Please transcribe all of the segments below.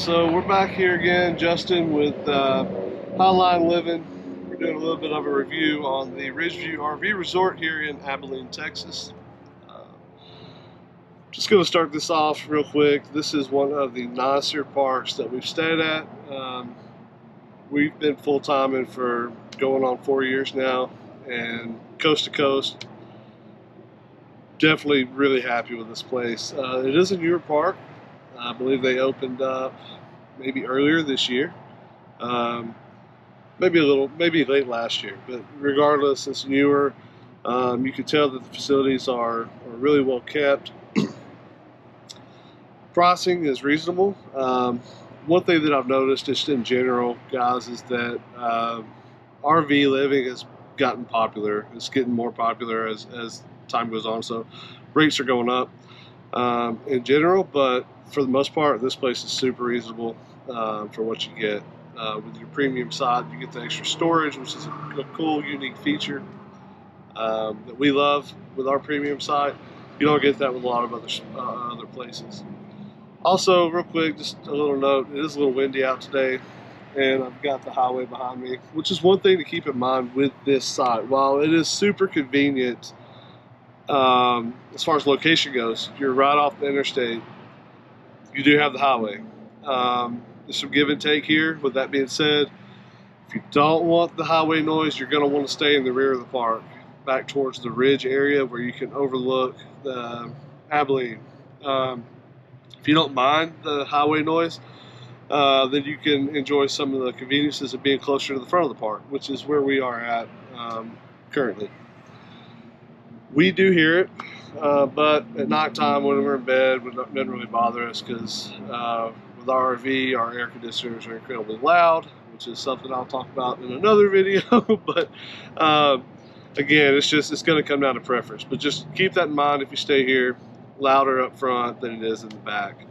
So we're back here again, Justin, with HighLineLivin. We're doing a little bit of a review on the Ridgeview RV Resort here in Abiline, Texas. Just going to start this off real quick. This is one of the nicer parks that we've stayed at. We've been full-timing for going on 4 years now, and coast to coast. Definitely really happy with this place. It is a newer park. I believe they opened up maybe earlier this year, maybe late last year. But regardless, it's newer. You can tell that the facilities are really well kept. Pricing is reasonable. One thing that I've noticed just in general, guys, is that RV living has gotten popular. It's getting more popular as time goes on. So rates are going up in general, but for the most part, this place is super reasonable for what you get. With your premium side, you get the extra storage, which is a cool, unique feature that we love with our premium side. You don't get that with a lot of other places. Also, real quick, just a little note, it is a little windy out today, and I've got the highway behind me, which is one thing to keep in mind with this site. While it is super convenient as far as location goes, you're right off the interstate. You do have the highway. There's some give and take here. With that being said, if you don't want the highway noise, you're going to want to stay in the rear of the park, back towards the ridge area where you can overlook the Abiline. If you don't mind the highway noise, then you can enjoy some of the conveniences of being closer to the front of the park, which is where we are at currently. We do hear it, but at nighttime when we're in bed, it doesn't really bother us because with our RV, our air conditioners are incredibly loud, which is something I'll talk about in another video. But again, it's going to come down to preference. But just keep that in mind if you stay here. Louder up front than it is in the back.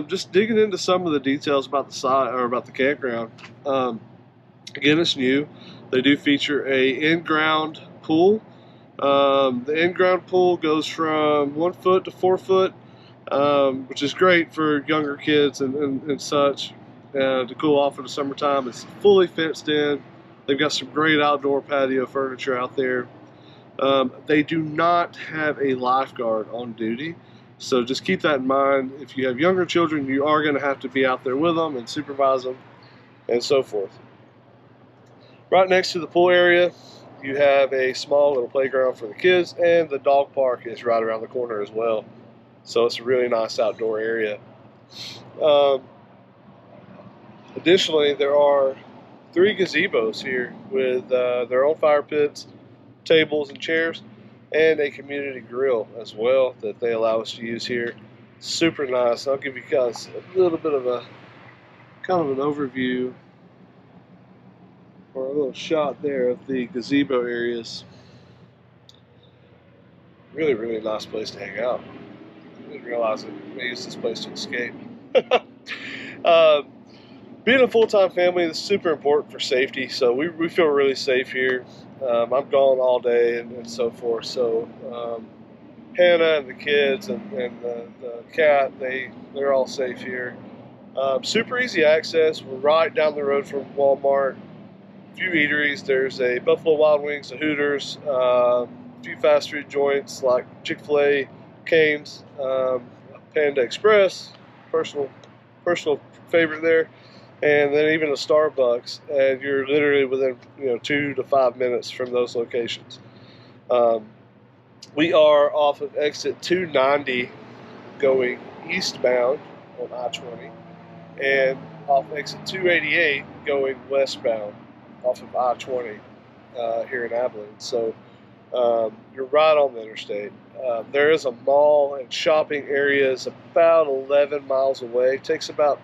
Just digging into some of the details about the site or about the campground. Again, it's new. They do feature a in-ground pool. The in-ground pool goes from 1 foot to 4 foot, which is great for younger kids and such to cool off in the summertime. It's fully fenced in. They've got some great outdoor patio furniture out there. They do not have a lifeguard on duty, so just keep that in mind. If you have younger children, you are going to have to be out there with them and supervise them and so forth. Right next to the pool area, you have a small little playground for the kids, and the dog park is right around the corner as well. So it's a really nice outdoor area. Additionally, there are 3 gazebos here with their own fire pits, tables and chairs, and a community grill as well that they allow us to use here. Super nice. I'll give you guys a little bit of a kind of an overview or a little shot there of the gazebo areas. Really, really nice place to hang out. I didn't realize that we use this place to escape. Being a full-time family is super important for safety, so we feel really safe here. I'm gone all day and so forth, so Hannah and the kids and the cat, they're all safe here. Super easy access. We're right down the road from Walmart. A few eateries. There's a Buffalo Wild Wings, a Hooters, a few fast food joints like Chick-fil-A, Cane's, Panda Express, personal favorite there, and then even a Starbucks, and you're literally within 2 to 5 minutes from those locations. We are off of exit 290 going eastbound on I-20, and off exit 288 going westbound off of I-20 here in Abilene. So you're right on the interstate. There is a mall and shopping areas about 11 miles away. It takes about,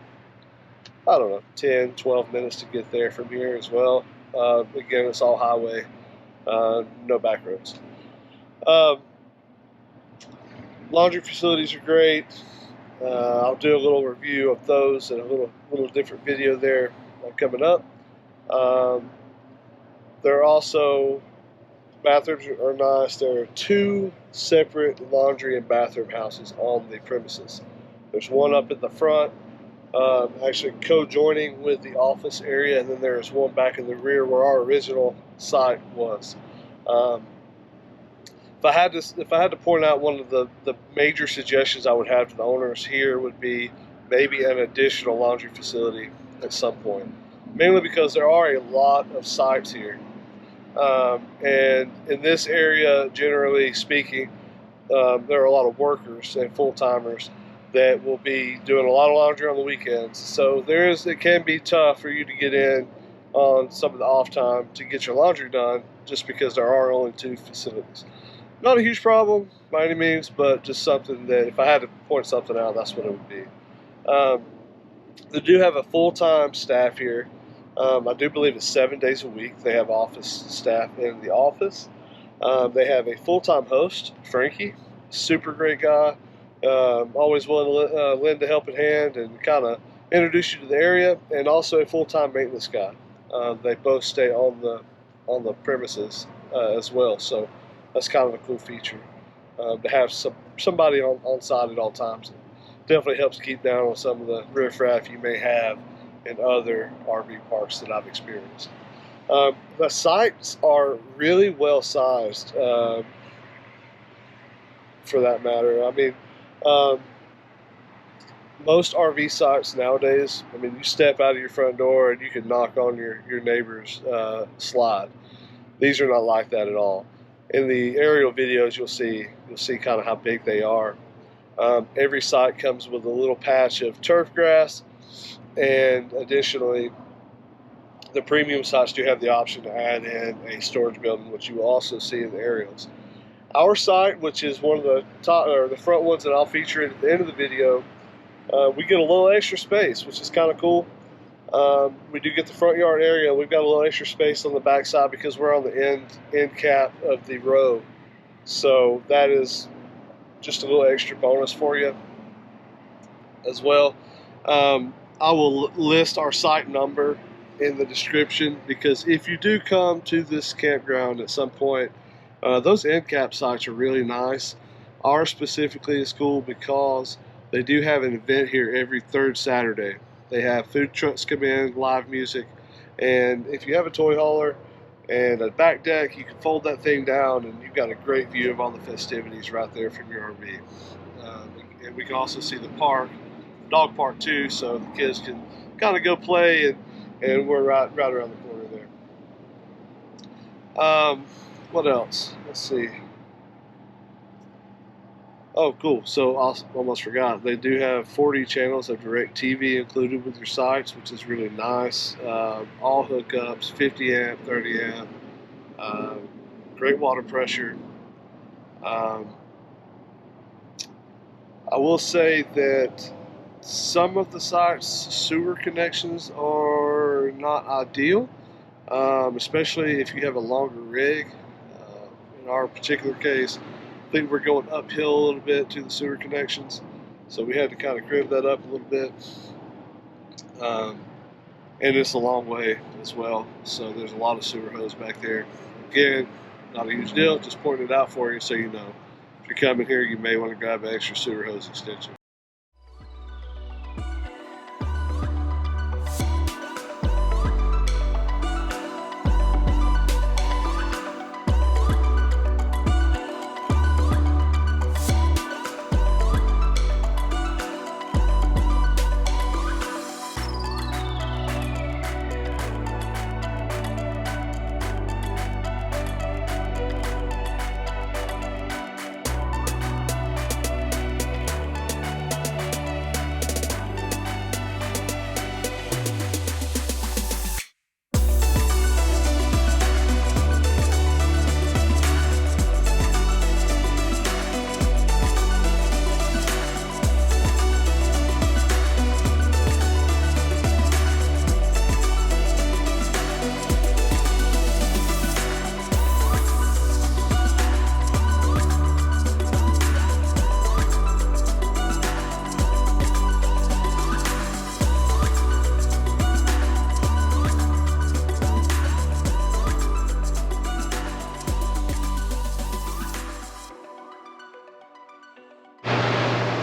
I don't know, 10, 12 minutes to get there from here as well. Again, it's all highway, no back roads. Laundry facilities are great. I'll do a little review of those and a little different video there coming up. There are also, bathrooms are nice. There are 2 separate laundry and bathroom houses on the premises. There's one up at the front actually co-joining with the office area, and then there's one back in the rear where our original site was. Um, if I had to point out one of the major suggestions I would have to the owners here would be maybe an additional laundry facility at some point, mainly because there are a lot of sites here. And in this area, generally speaking, there are a lot of workers and full-timers that will be doing a lot of laundry on the weekends. So it can be tough for you to get in on some of the off time to get your laundry done just because there are only 2 facilities. Not a huge problem by any means, but just something that if I had to point something out, that's what it would be. They do have a full-time staff here. I do believe it's 7 days a week. They have office staff in the office. They have a full-time host, Frankie, super great guy, always willing to lend a helping hand and kind of introduce you to the area, and also a full-time maintenance guy. They both stay on the premises as well, so that's kind of a cool feature to have somebody on site at all times. It definitely helps keep down on some of the riffraff you may have in other RV parks that I've experienced. The sites are really well sized, for that matter. I mean, most RV sites nowadays, I mean, you step out of your front door and you can knock on your neighbor's slide. These are not like that at all. In the aerial videos, you'll see kind of how big they are. Every site comes with a little patch of turf grass, and additionally, the premium sites do have the option to add in a storage building, which you will also see in the aerials. Our site, which is one of the top or the front ones that I'll feature at the end of the video, we get a little extra space, which is kind of cool. We do get the front yard area. We've got a little extra space on the back side because we're on the end cap of the row. So that is just a little extra bonus for you as well. I will list our site number in the description, because if you do come to this campground at some point, those end cap sites are really nice. Ours specifically is cool because they do have an event here every 3rd Saturday. They have food trucks come in, live music, and if you have a toy hauler and a back deck, you can fold that thing down and you've got a great view of all the festivities right there from your RV. And we can also see the park, dog park too, so the kids can kind of go play, and we're right around the corner there. What else? Let's see. Oh, cool. So I almost forgot. They do have 40 channels of direct TV included with your sites, which is really nice. All hookups, 50 amp, 30 amp, great water pressure. I will say that some of the sites' sewer connections are not ideal, especially if you have a longer rig. In our particular case, I think we're going uphill a little bit to the sewer connections, so we had to kind of crib that up a little bit. And it's a long way as well, so there's a lot of sewer hose back there. Again, not a huge deal, just pointing it out for you so you know. If you're coming here, you may want to grab an extra sewer hose extension.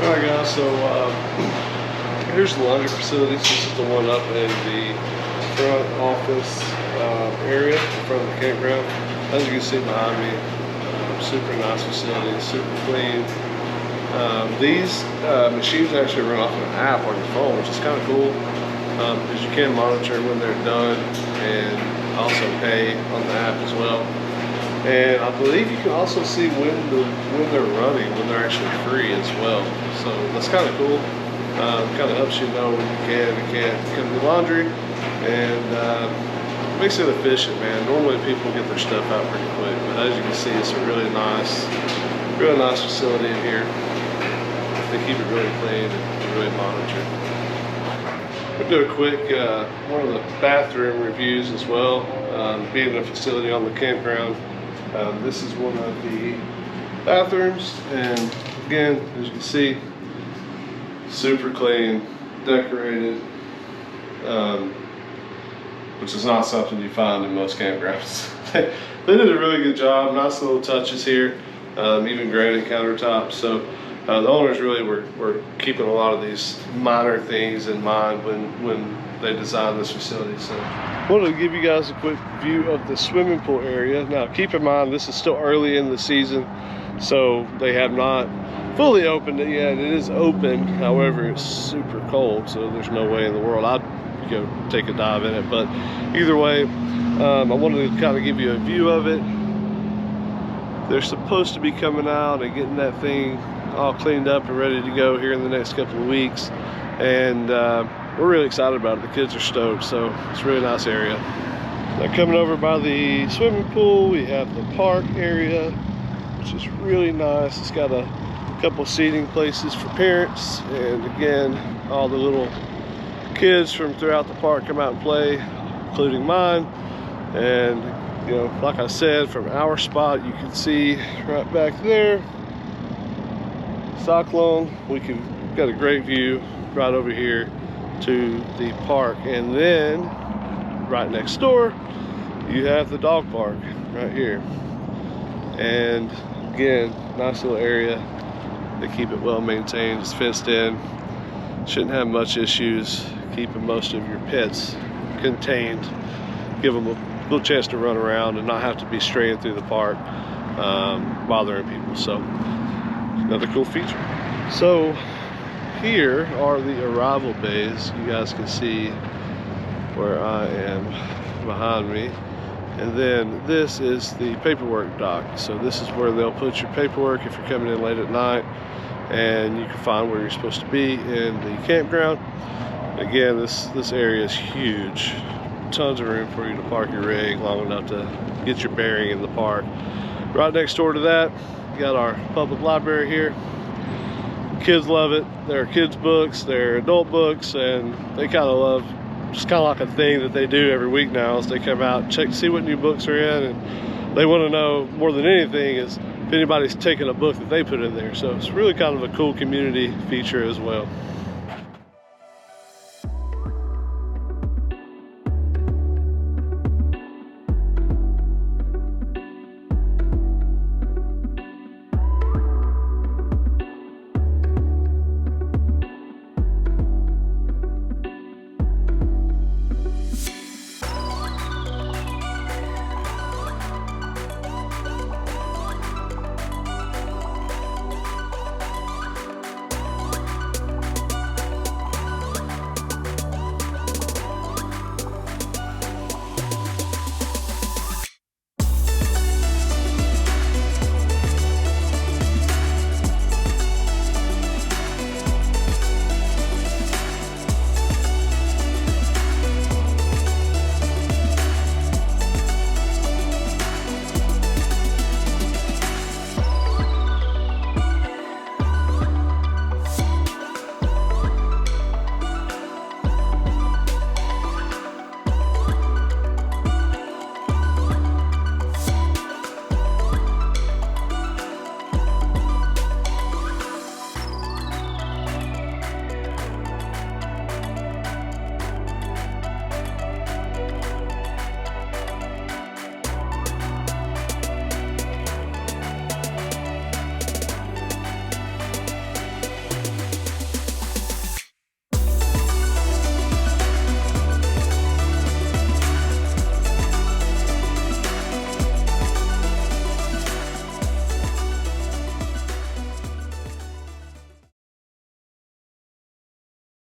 Alright guys, so Here's the laundry facilities. This is the one up in the front office area in front of the campground. As you can see behind me, super nice facility, super clean. These machines actually run off an app on your phone, which is kind of cool, because you can monitor when they're done and also pay on the app as well. And I believe you can also see when they're running, when they're actually free as well. So that's kind of cool. Kind of helps you know when you can and can't come to laundry, and makes it efficient, man. Normally people get their stuff out pretty quick, but as you can see, it's a really nice facility in here. They keep it really clean and really monitored. We'll do a quick one of the bathroom reviews as well. Being a facility on the campground, this is one of the bathrooms, and again, as you can see, super clean, decorated, which is not something you find in most campgrounds. They did a really good job. Nice little touches here, even granite countertops. So the owners really were keeping a lot of these minor things in mind when they designed this facility. So I wanted to give you guys a quick view of the swimming pool area. Now keep in mind, this is still early in the season, so they have not fully opened it yet. It is open, however, it's super cold, so there's no way in the world I'd go take a dive in it. But either way, I wanted to kind of give you a view of it. They're supposed to be coming out and getting that thing all cleaned up and ready to go here in the next couple of weeks, and we're really excited about it. The kids are stoked, so it's a really nice area. Now coming over by the swimming pool, we have the park area, which is really nice. It's got a couple seating places for parents, and again, all the little kids from throughout the park come out and play, including mine. And you know, like I said, from our spot, you can see right back there, Cyclone. Got a great view right over here to the park, and then right next door you have the dog park right here. And again, nice little area. They keep it well maintained, it's fenced in. Shouldn't have much issues keeping most of your pets contained. Give them a little chance to run around and not have to be straying through the park bothering people. So another cool feature. So here are the arrival bays. You guys can see where I am behind me. And then this is the paperwork dock. So this is where they'll put your paperwork if you're coming in late at night, and you can find where you're supposed to be in the campground. Again, this area is huge. Tons of room for you to park your rig long enough to get your bearing in the park. Right next door to that, we got our public library here. Kids love it. There are kids books, there are adult books, and they kind of love, it's kind of like a thing that they do every week now, is they come out and check to see what new books are in, and they want to know more than anything is if anybody's taken a book that they put in there. So it's really kind of a cool community feature as well.